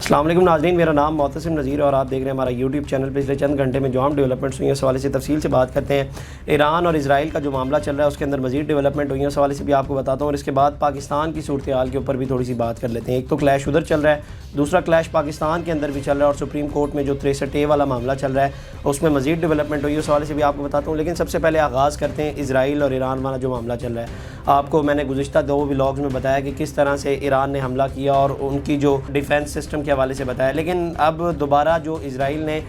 السلام علیکم ناظرین، میرا نام معتصم نذیر اور آپ دیکھ رہے ہیں ہمارا یوٹیوب چینل۔ پچھلے چند گھنٹے میں جو ہم ڈیولپمنٹس ہوئی ہیں اس حوالے سے تفصیل سے بات کرتے ہیں۔ ایران اور اسرائیل کا جو معاملہ چل رہا ہے اس کے اندر مزید ڈیولپمنٹ ہوئی ہیں، اس حوالے سے بھی آپ کو بتاتا ہوں، اور اس کے بعد پاکستان کی صورتحال کے اوپر بھی تھوڑی سی بات کر لیتے ہیں۔ ایک تو کلیش ادھر چل رہا ہے، دوسرا کلیش پاکستان کے اندر بھی چل رہا ہے، اور سپریم کورٹ میں جو 63A والا معاملہ چل رہا ہے اس میں مزید ڈیولپمنٹ ہوئی ہے، اس حوالے سے بھی آپ کو بتاتا ہوں۔ لیکن سب سے پہلے آغاز کرتے ہیں اسرائیل اور ایران والا جو معاملہ چل رہا ہے۔ آپ کو میں نے گزشتہ 2 ولاگز میں بتایا کہ کس طرح سے ایران نے حملہ کیا اور ان کی جو ڈیفنس سسٹم کے حوالے سے بتایا، لیکن اب دوبارہ جو اسرائیل نے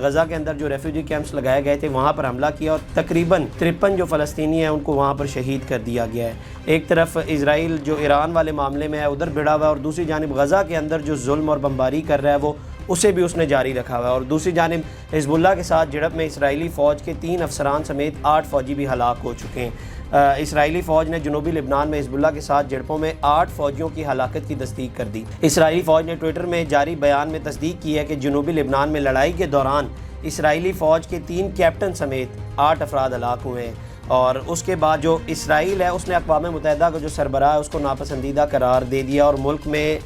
غزہ کے اندر جو ریفیوجی کیمپس لگائے گئے تھے وہاں پر حملہ کیا، اور تقریباً 53 جو فلسطینی ہیں ان کو وہاں پر شہید کر دیا گیا ہے۔ ایک طرف اسرائیل جو ایران والے معاملے میں ہے ادھر بھڑا ہوا ہے، اور دوسری جانب غزہ کے اندر جو ظلم اور بمباری کر رہا ہے وہ اسے بھی اس نے جاری رکھا ہوا ہے، اور دوسری جانب حزب اللہ کے ساتھ جھڑپ میں اسرائیلی فوج کے 3 افسران سمیت 8 فوجی بھی ہلاک ہو چکے ہیں۔ اسرائیلی فوج نے جنوبی لبنان میں حزب اللہ کے ساتھ جھڑپوں میں 8 فوجیوں کی ہلاکت کی تصدیق کر دی۔ اسرائیلی فوج نے ٹویٹر میں جاری بیان میں تصدیق کی ہے کہ جنوبی لبنان میں لڑائی کے دوران اسرائیلی فوج کے 3 کیپٹن سمیت 8 افراد ہلاک ہوئے ہیں، اور اس کے بعد جو اسرائیل ہے اس نے اقوام متحدہ کا جو سربراہ ہے اس کو ناپسندیدہ قرار دے دیا اور ملک میں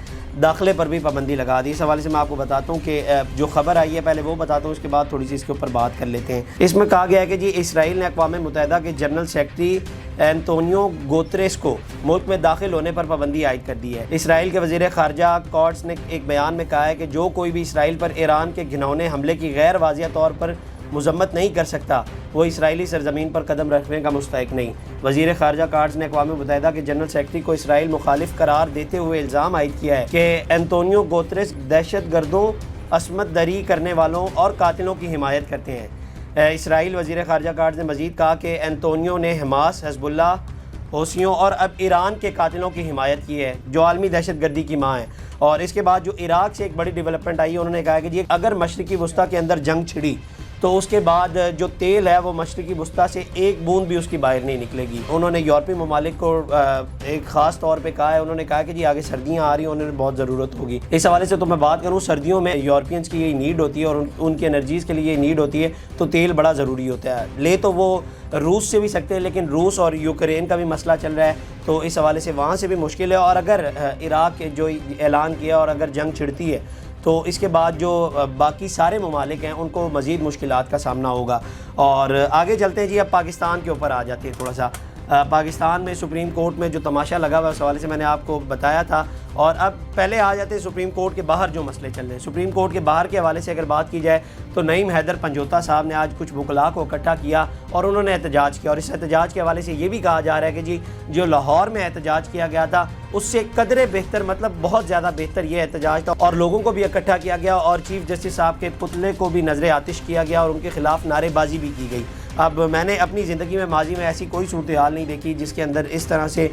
داخلے پر بھی پابندی لگا دی۔ اس حوالے سے میں آپ کو بتاتا ہوں کہ جو خبر آئی ہے پہلے وہ بتاتا ہوں، اس کے بعد تھوڑی سی اس کے اوپر بات کر لیتے ہیں۔ اس میں کہا گیا ہے کہ جی اسرائیل نے اقوام متحدہ کے جنرل سیکرٹری اینتونیو گوتریس کو ملک میں داخل ہونے پر پابندی عائد کر دی ہے۔ اسرائیل کے وزیر خارجہ کورٹس نے ایک بیان میں کہا ہے کہ جو کوئی بھی اسرائیل پر ایران کے گھناؤنے حملے کی غیر واضح طور پر مذمت نہیں کر سکتا وہ اسرائیلی سرزمین پر قدم رکھنے کا مستحق نہیں۔ وزیر خارجہ کارٹز نے اقوام متحدہ کے جنرل سیکرٹری کو اسرائیل مخالف قرار دیتے ہوئے الزام عائد کیا ہے کہ اینتونیو گوتریس دہشت گردوں، عصمت دری کرنے والوں اور قاتلوں کی حمایت کرتے ہیں۔ اسرائیل وزیر خارجہ کارٹز نے مزید کہا کہ اینتونیو نے حماس، حزب اللہ، حوثیوں اور اب ایران کے قاتلوں کی حمایت کی ہے جو عالمی دہشت گردی کی ماں ہے۔ اور اس کے بعد جو عراق سے ایک بڑی ڈیولپمنٹ آئی ہے، انہوں نے کہا کہ جی اگر مشرقی وسطیٰ کے اندر جنگ چھڑی تو اس کے بعد جو تیل ہے وہ مشرقی وسطیٰ سے ایک بوند بھی اس کی باہر نہیں نکلے گی۔ انہوں نے یورپی ممالک کو ایک خاص طور پہ کہا ہے، انہوں نے کہا کہ جی آگے سردیاں آ رہی ہیں، انہوں نے بہت ضرورت ہوگی۔ اس حوالے سے تو میں بات کروں، سردیوں میں یورپینز کی یہ نیڈ ہوتی ہے اور ان کی انرجیز کے لیے یہ نیڈ ہوتی ہے، تو تیل بڑا ضروری ہوتا ہے۔ لے تو وہ روس سے بھی سکتے ہیں، لیکن روس اور یوکرین کا بھی مسئلہ چل رہا ہے، تو اس حوالے سے وہاں سے بھی مشکل ہے۔ اور اگر عراق جو اعلان کیا اور اگر جنگ چھڑتی ہے تو اس کے بعد جو باقی سارے ممالک ہیں ان کو مزید مشکلات کا سامنا ہوگا۔ اور آگے چلتے ہیں جی، اب پاکستان کے اوپر آ جاتے ہیں تھوڑا سا۔ پاکستان میں سپریم کورٹ میں جو تماشا لگا ہوا ہے اس حوالے سے میں نے آپ کو بتایا تھا، اور اب پہلے آ جاتے ہیں سپریم کورٹ کے باہر جو مسئلے چل رہے ہیں۔ سپریم کورٹ کے باہر کے حوالے سے اگر بات کی جائے تو نعیم حیدر پنجوتا صاحب نے آج کچھ وکلاء کو اکٹھا کیا اور انہوں نے احتجاج کیا، اور اس احتجاج کے حوالے سے یہ بھی کہا جا رہا ہے کہ جی جو لاہور میں احتجاج کیا گیا تھا اس سے قدرے بہتر، مطلب بہت زیادہ بہتر یہ احتجاج تھا، اور لوگوں کو بھی اکٹھا کیا گیا اور چیف جسٹس صاحب کے پتلے کو بھی نظر آتش کیا گیا اور ان کے خلاف نعرے بازی بھی کی گئی۔ اب میں نے اپنی زندگی میں ماضی میں ایسی کوئی صورتحال نہیں دیکھی جس کے اندر اس طرح سے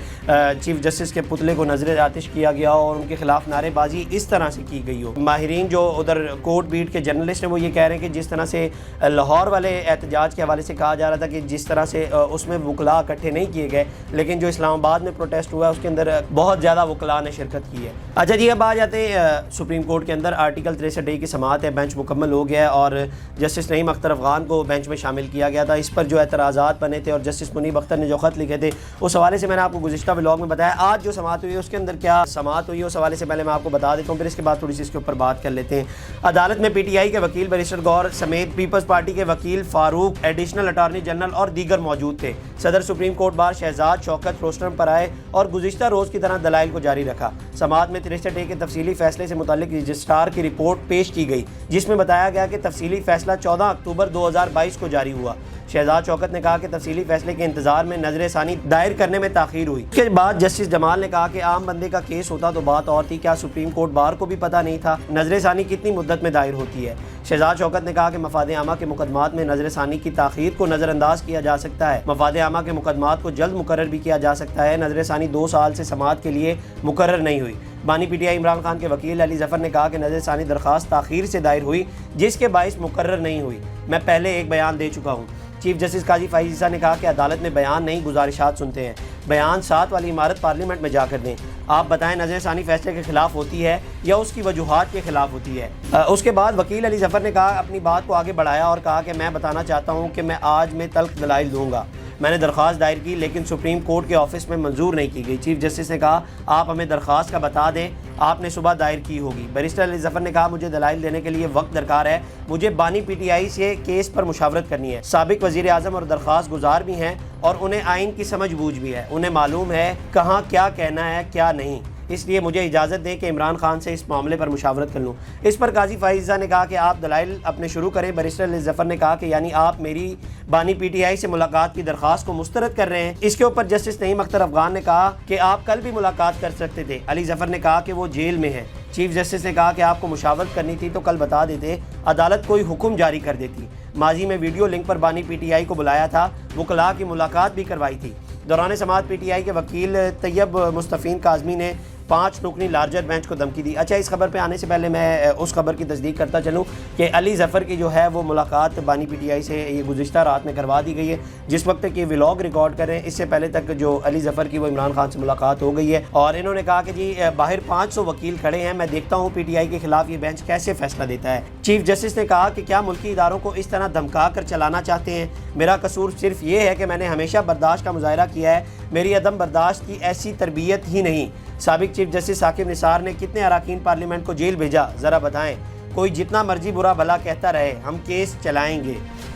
چیف جسٹس کے پتلے کو نظر آتش کیا گیا اور ان کے خلاف نعرے بازی اس طرح سے کی گئی ہو۔ ماہرین جو ادھر کورٹ بیٹ کے جرنلسٹ ہیں وہ یہ کہہ رہے ہیں کہ جس طرح سے لاہور والے احتجاج کے حوالے سے کہا جا رہا تھا کہ جس طرح سے اس میں وکلاء اکٹھے نہیں کیے گئے، لیکن جو اسلام آباد میں پروٹیسٹ ہوا ہے اس کے اندر بہت زیادہ وکلاء نے شرکت کی ہے۔ اچھا جی، اب آ جاتے ہیں سپریم کورٹ کے اندر آرٹیکل 63A کی سماعت ہے، بینچ مکمل ہو گیا ہے اور جسٹس نعیم اختر افغان کو بینچ میں شامل کیا گیا تھا۔ اس پر جو اعتراضات بنے تھے اور جسٹس منیب اختر نے جو خط لکھے تھے اس حوالے سے میں نے آپ کو گزشتہ ولاگ میں بتایا۔ آج جو سماعت ہوئی ہے اس کے اندر کیا سماعت ہوئی ہے اس حوالے سے پہلے میں آپ کو بتا دیتا ہوں، پھر اس کے بعد تھوڑی سی اس کے اوپر بات کر لیتے ہیں۔ عدالت میں PTI کے وکیل بیرسٹر گور سمیت پیپلز پارٹی کے وکیل فاروق، ایڈیشنل اٹارنی جنرل اور دیگر موجود تھے۔ صدر سپریم کورٹ بار شہزاد شوکت روسٹرم پر آئے اور گزشتہ روز کی طرح دلائل کو جاری رکھا۔ سماعت میں 63A کے تفصیلی فیصلے سے متعلق رجسٹرار کی رپورٹ پیش کی گئی جس میں بتایا گیا کہ تفصیلی فیصلہ 14 اکتوبر 2022 کو جاری ہوا۔ شہزاد شوکت نے کہا کہ تفصیلی فیصلے کے انتظار میں نظر ثانی دائر کرنے میں تاخیر ہوئی۔ اس کے بعد جسٹس جمال نے کہا کہ عام بندے کا کیس ہوتا تو بات اور تھی، کیا سپریم کورٹ بار کو بھی پتہ نہیں تھا نظر ثانی کتنی مدت میں دائر ہوتی ہے۔ شہزاد شوکت نے کہا کہ مفاد عامہ کے مقدمات میں نظر ثانی کی تاخیر کو نظر انداز کیا جا سکتا ہے، مفاد عامہ کے مقدمات کو جلد مقرر بھی کیا جا سکتا ہے۔ نظر ثانی 2 سال سے سماعت کے لیے مقرر نہیں ہوئی۔ بانی PTI عمران خان کے وکیل علی ظفر نے کہا کہ نظر ثانی درخواست تاخیر سے دائر ہوئی جس کے باعث مقرر نہیں ہوئی، میں پہلے ایک بیان دے چکا ہوں۔ چیف جسٹس قاضی فائز عیسیٰ نے کہا کہ عدالت میں بیان نہیں گزارشات سنتے ہیں، بیان 7 والی عمارت پارلیمنٹ میں جا کر دیں۔ آپ بتائیں نظر ثانی فیصلے کے خلاف ہوتی ہے یا اس کی وجوہات کے خلاف ہوتی ہے۔ اس کے بعد وکیل علی ظفر نے کہا اپنی بات کو آگے بڑھایا اور کہا کہ میں بتانا چاہتا ہوں کہ میں آج میں تلخ دلائل دوں گا۔ میں نے درخواست دائر کی لیکن سپریم کورٹ کے آفس میں منظور نہیں کی گئی۔ چیف جسٹس نے کہا آپ ہمیں درخواست کا بتا دیں، آپ نے صبح دائر کی ہوگی۔ بیرسٹر علی ظفر نے کہا مجھے دلائل دینے کے لیے وقت درکار ہے، مجھے بانی پی ٹی آئی سے کیس پر مشاورت کرنی ہے۔ سابق وزیر اعظم اور درخواست گزار بھی ہیں اور انہیں آئین کی سمجھ بوجھ بھی ہے، انہیں معلوم ہے کہاں کیا کہنا ہے کیا نہیں، اس لیے مجھے اجازت دیں کہ عمران خان سے اس معاملے پر مشاورت کر لوں۔ اس پر قاضی فائزہ نے کہا کہ آپ دلائل اپنے شروع کریں۔ بیرسٹر علی ظفر نے کہا کہ یعنی آپ میری بانی پی ٹی آئی سے ملاقات کی درخواست کو مسترد کر رہے ہیں۔ اس کے اوپر جسٹس نعیم اختر افغان نے کہا کہ آپ کل بھی ملاقات کر سکتے تھے۔ علی ظفر نے کہا کہ وہ جیل میں ہے۔ چیف جسٹس نے کہا کہ آپ کو مشاورت کرنی تھی تو کل بتا دیتے، عدالت کوئی حکم جاری کر دیتی۔ ماضی میں ویڈیو لنک پر بانی پی ٹی آئی کو بلایا تھا، وکلاء کی ملاقات بھی کروائی تھی۔ دوران سماعت پی ٹی آئی کے وکیل طیب مصطفین کاظمی نے 5 رکنی لارجر بینچ کو دھمکی دی۔ اچھا، اس خبر پہ آنے سے پہلے میں اس خبر کی تصدیق کرتا چلوں کہ علی ظفر کی جو ہے وہ ملاقات بانی پی ٹی آئی سے یہ گزشتہ رات میں کروا دی گئی ہے۔ جس وقت تک یہ ولاگ ریکارڈ کر رہے ہیں اس سے پہلے تک جو علی ظفر کی وہ عمران خان سے ملاقات ہو گئی ہے، اور انہوں نے کہا کہ جی باہر 500 وکیل کھڑے ہیں، میں دیکھتا ہوں پی ٹی آئی کے خلاف یہ بینچ کیسے فیصلہ دیتا ہے۔ چیف جسٹس نے کہا کہ کیا ملکی اداروں کو اس طرح دھمکا کر چلانا چاہتے ہیں؟ میرا قصور صرف یہ ہے کہ میں نے ہمیشہ برداشت کا مظاہرہ کیا ہے، میری عدم برداشت کی ایسی تربیت ہی نہیں۔ سابق چیف جسٹس ثاقب نثار نے کتنے اراکین پارلیمنٹ کو جیل بھیجا ذرا بتائیں، کوئی جتنا مرضی برا بھلا کہتا رہے، ہم کیس چلائیں گے۔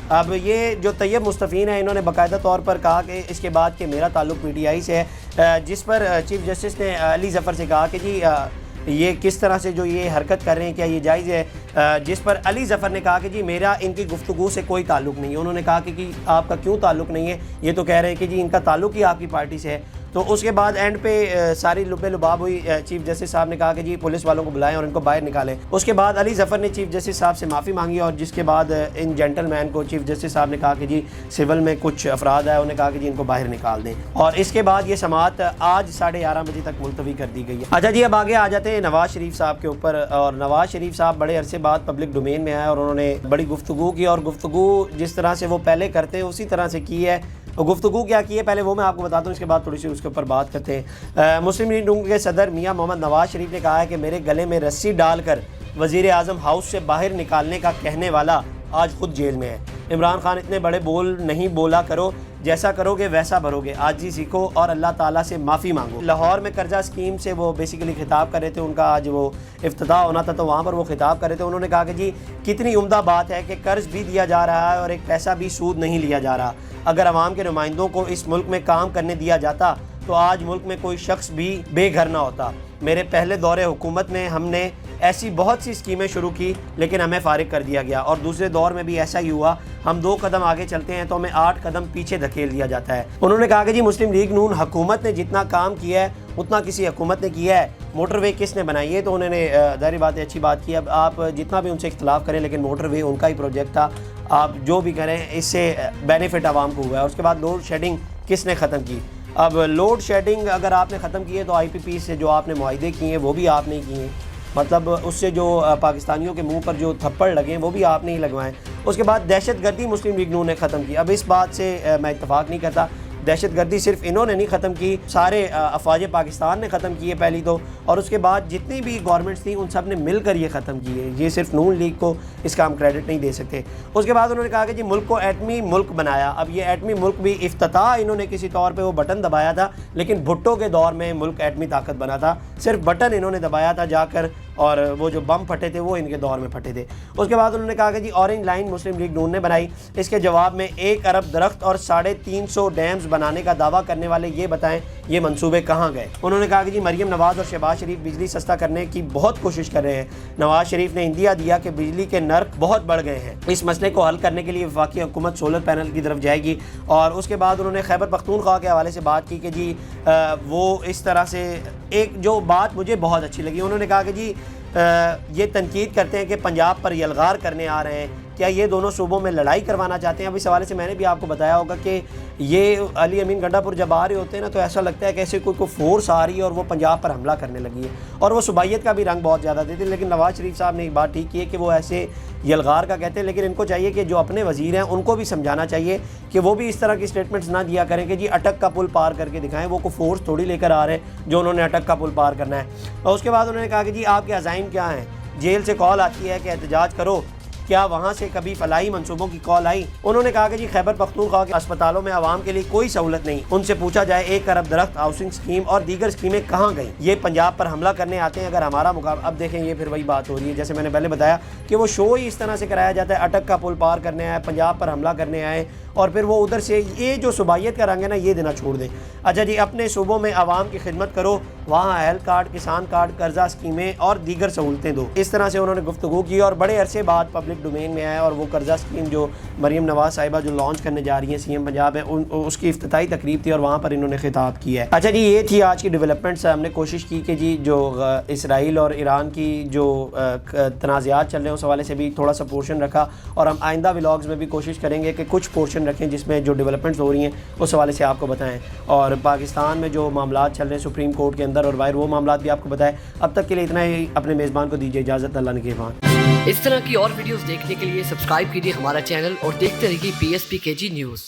اب یہ جو طیب مصطفین ہیں انہوں نے باقاعدہ طور پر کہا کہ اس کے بعد کہ میرا تعلق پی ٹی آئی سے ہے، جس پر چیف جسٹس نے علی ظفر سے کہا کہ جی یہ کس طرح سے جو یہ حرکت کر رہے ہیں کیا یہ جائز ہے؟ جس پر علی ظفر نے کہا کہ جی میرا ان کی گفتگو سے کوئی تعلق نہیں ہے۔ انہوں نے کہا کہ آپ کا کیوں تعلق نہیں ہے؟ یہ تو کہہ رہے ہیں کہ جی ان کا تعلق ہی آپ کی پارٹی سے ہے۔ تو اس کے بعد اینڈ پہ ساری لبے لباب ہوئی۔ چیف جسٹس صاحب نے کہا کہ جی پولیس والوں کو بلائیں اور ان کو باہر نکالیں۔ اس کے بعد علی ظفر نے چیف جسٹس صاحب سے معافی مانگی، اور جس کے بعد ان جینٹل مین کو چیف جسٹس صاحب نے کہا کہ جی سول میں کچھ افراد ہیں، انہوں نے کہا کہ جی ان کو باہر نکال دیں، اور اس کے بعد یہ سماعت آج 11:30 بجے تک ملتوی کر دی گئی ہے۔ اچھا جی، اب آگے آ جاتے ہیں نواز شریف صاحب کے اوپر۔ اور نواز شریف صاحب بڑے عرصے بعد پبلک ڈومین میں آئے اور انہوں نے بڑی گفتگو کی، اور گفتگو جس طرح سے وہ پہلے کرتے ہیں اسی طرح سے کی ہے۔ گفتگو کیا کی ہے پہلے وہ میں آپ کو بتاتا ہوں، اس کے بعد تھوڑی سی اس کے اوپر بات کرتے ہیں۔ مسلم لیگ نون کے صدر میاں محمد نواز شریف نے کہا ہے کہ میرے گلے میں رسی ڈال کر وزیر اعظم ہاؤس سے باہر نکالنے کا کہنے والا آج خود جیل میں ہے۔ عمران خان اتنے بڑے بول نہیں بولا کرو، جیسا کرو گے ویسا بھرو گے، آج ہی سیکھو اور اللہ تعالیٰ سے معافی مانگو۔ لاہور میں قرضہ اسکیم سے وہ بیسیکلی خطاب کر رہے تھے، ان کا آج وہ افتتاح ہونا تھا تو وہاں پر وہ خطاب کر رہے تھے۔ انہوں نے کہا کہ جی کتنی عمدہ بات ہے کہ قرض بھی دیا جا رہا ہے اور ایک پیسہ بھی سود نہیں لیا جا رہا۔ اگر عوام کے نمائندوں کو اس ملک میں کام کرنے دیا جاتا تو آج ملک میں کوئی شخص بھی بے گھر نہ ہوتا۔ میرے پہلے دور حکومت میں ہم نے ایسی بہت سی اسکیمیں شروع کی لیکن ہمیں فارغ کر دیا گیا، اور دوسرے دور میں بھی ایسا ہی ہوا، ہم 2 قدم آگے چلتے ہیں تو ہمیں 8 قدم پیچھے دھکیل دیا جاتا ہے۔ انہوں نے کہا کہ جی مسلم لیگ نون حکومت نے جتنا کام کیا ہے اتنا کسی حکومت نے کیا ہے۔ موٹر وے کس نے بنائی ہے؟ تو انہوں نے ظاہر بات ہے اچھی بات کی۔ اب آپ جتنا بھی ان سے اختلاف کریں لیکن موٹر وے ان کا ہی پروجیکٹ تھا، آپ جو بھی کریں اس سے بینیفٹ عوام کو ہوا ہے۔ اس کے بعد لوڈ شیڈنگ کس نے ختم کی؟ اب لوڈ شیڈنگ اگر آپ نے ختم کی ہے تو آئی پی پی سے جو آپ نے معاہدے کیے ہیں وہ بھی آپ نے کیے ہیں، مطلب اس سے جو پاکستانیوں کے منہ پر جو تھپڑ لگے ہیں وہ بھی آپ نے ہی لگوائیں۔ اس کے بعد دہشت گردی مسلم لیگ نون نے ختم کی۔ اب اس بات سے میں اتفاق نہیں کرتا، دہشت گردی صرف انہوں نے نہیں ختم کی، سارے افواج پاکستان نے ختم کی ہے پہلی تو، اور اس کے بعد جتنی بھی گورنمنٹس تھیں ان سب نے مل کر یہ ختم کی ہے۔ یہ صرف نون لیگ کو اس کا ہم کریڈٹ نہیں دے سکتے۔ اس کے بعد انہوں نے کہا کہ جی ملک کو ایٹمی ملک بنایا۔ اب یہ ایٹمی ملک بھی افتتاح انہوں نے کسی طور پہ وہ بٹن دبایا تھا، لیکن بھٹو کے دور میں ملک ایٹمی طاقت بنا تھا، صرف بٹن انہوں نے دبایا تھا جا کر، اور وہ جو بم پھٹے تھے وہ ان کے دور میں پھٹے تھے۔ اس کے بعد انہوں نے کہا کہ جی اورنج لائن مسلم لیگ نون نے بنائی، اس کے جواب میں 1 ارب درخت اور 350 ڈیمز بنانے کا دعویٰ کرنے والے یہ بتائیں یہ منصوبے کہاں گئے؟ انہوں نے کہا کہ جی مریم نواز اور شہباز شریف بجلی سستا کرنے کی بہت کوشش کر رہے ہیں۔ نواز شریف نے اندیا دیا کہ بجلی کے نرخ بہت بڑھ گئے ہیں، اس مسئلے کو حل کرنے کے لیے وفاقی حکومت سولر پینل کی طرف جائے گی۔ اور اس کے بعد انہوں نے خیبر پختونخوا کے حوالے سے بات کی کہ جی وہ اس طرح سے ایک جو بات مجھے بہت اچھی لگی، انہوں نے کہا کہ جی یہ تنقید کرتے ہیں کہ پنجاب پر یلغار کرنے آ رہے ہیں، کیا یہ دونوں صوبوں میں لڑائی کروانا چاہتے ہیں؟ اب اس حوالے سے میں نے بھی آپ کو بتایا ہوگا کہ یہ علی امین گنڈا پور جب آ رہے ہوتے ہیں نا تو ایسا لگتا ہے کہ ایسے کوئی فورس آ رہی ہے اور وہ پنجاب پر حملہ کرنے لگی ہے، اور وہ صوبائیت کا بھی رنگ بہت زیادہ دیتے ہیں۔ لیکن نواز شریف صاحب نے ایک بات ٹھیک کی ہے کہ وہ ایسے یلغار کا کہتے ہیں، لیکن ان کو چاہیے کہ جو اپنے وزیر ہیں ان کو بھی سمجھانا چاہیے کہ وہ بھی اس طرح کی سٹیٹمنٹس نہ دیا کریں کہ جی اٹک کا پل پار کر کے دکھائیں، وہ کوئی فورس تھوڑی لے کر آ رہے ہیں جو انہوں نے اٹک کا پل پار کرنا ہے۔ اور اس کے بعد انہوں نے کہا کہ جی آپ کے عزائم کیا ہیں؟ جیل سے کال آتی ہے کہ احتجاج کرو، کیا وہاں سے کبھی فلاحی منصوبوں کی کال آئی؟ انہوں نے کہا کہ جی خیبر پختونخوا کے اسپتالوں میں عوام کے لیے کوئی سہولت نہیں، ان سے پوچھا جائے 1 ارب درخت ہاؤسنگ اسکیم اور دیگر اسکیمیں کہاں گئیں؟ یہ پنجاب پر حملہ کرنے آتے ہیں اگر ہمارا مقابلہ۔ اب دیکھیں یہ پھر وہی بات ہو رہی ہے جیسے میں نے پہلے بتایا کہ وہ شو ہی اس طرح سے کرایا جاتا ہے، اٹک کا پل پار کرنے آئے، پنجاب پر حملہ کرنے آئے، اور پھر وہ ادھر سے یہ جو صوبائیت کا رنگ ہے نا یہ دینا چھوڑ دیں۔ اچھا جی اپنے صوبوں میں عوام کی خدمت کرو، وہاں ہیلتھ کارڈ، کسان کارڈ، قرضہ اسکیمیں اور دیگر سہولتیں دو۔ اس طرح سے انہوں نے گفتگو کی اور بڑے عرصے بعد پبلک ڈومین میں آیا، اور وہ قرضہ اسکیم جو مریم نواز صاحبہ جو لانچ کرنے جا رہی ہیں سی ایم پنجاب ہے، اس کی افتتاحی تقریب تھی اور وہاں پر انہوں نے خطاب کیا ہے۔ اچھا جی یہ تھی آج کی ڈیولپمنٹس۔ ہم نے کوشش کی کہ جی جو اسرائیل اور ایران کی جو تنازعات چل رہے ہیں اس حوالے سے بھی تھوڑا سا پورشن رکھا، اور ہم آئندہ ولاگز میں بھی کوشش کریں گے کہ کچھ پورشن رکھیں جس میں جو ڈیولپمنٹس ہو رہی ہیں اس حوالے سے آپ کو بتائیں، اور پاکستان میں جو معاملات چل رہے ہیں سپریم کورٹ کے اندر اور باہر وہ معاملات بھی آپ کو بتائیں۔ اب تک کے لیے اتنا ہی، اپنے میزبان کو دیجیے اجازت، اللہ نگہبان۔ اس طرح کی اور ویڈیوز دیکھنے کے لیے سبسکرائب کیجیے ہمارا چینل اور دیکھتے رہیے PSPKG نیوز۔